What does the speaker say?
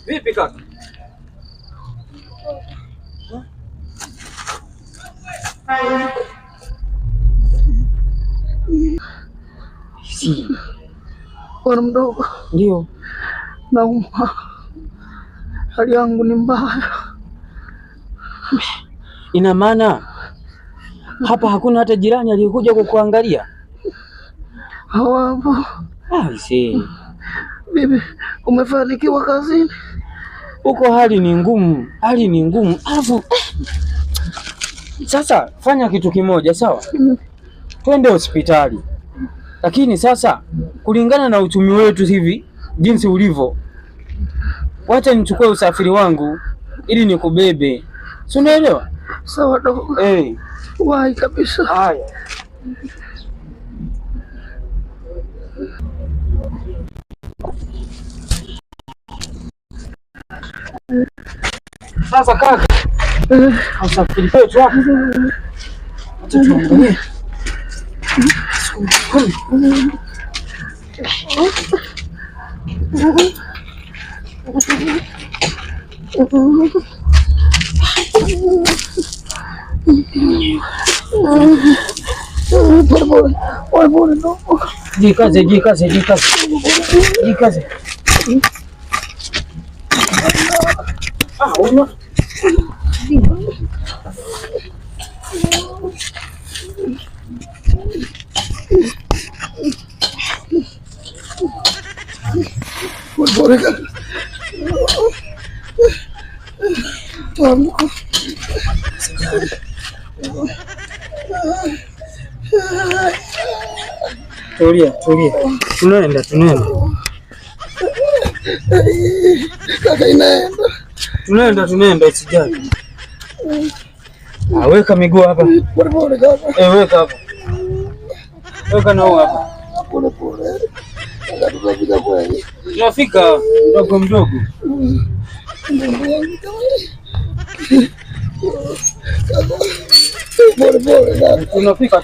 Vipi kaka? Si. Bwana mdogo. Ndio. Naumwa. Hali yangu ni mbaya. Ina maana hapa hakuna hata jirani aliyekuja kukuangalia? Hawapo. Si. Bibi, umefanikiwa kazini? Huko hali ni ngumu, hali ni ngumu. Alafu sasa fanya kitu kimoja, sawa? Twende hospitali. Lakini sasa kulingana na uchumi wetu hivi jinsi ulivyo, wacha nichukue usafiri wangu ili nikubebe. Si unaelewa? Sawa dogo. Wahi kabisa. Haya. Sasa kaka, usafiri wetu hapo. Acha tuangalie. Jikaze. Tulia. Tunaenda. Kaka inaenda. Tunaenda usijali. Weka miguu hapa. Pole kaka. Weka hapa. Weka na hapa. Pole. Tunafika kweli. Tunafika mdogo. Pole. Tunafika.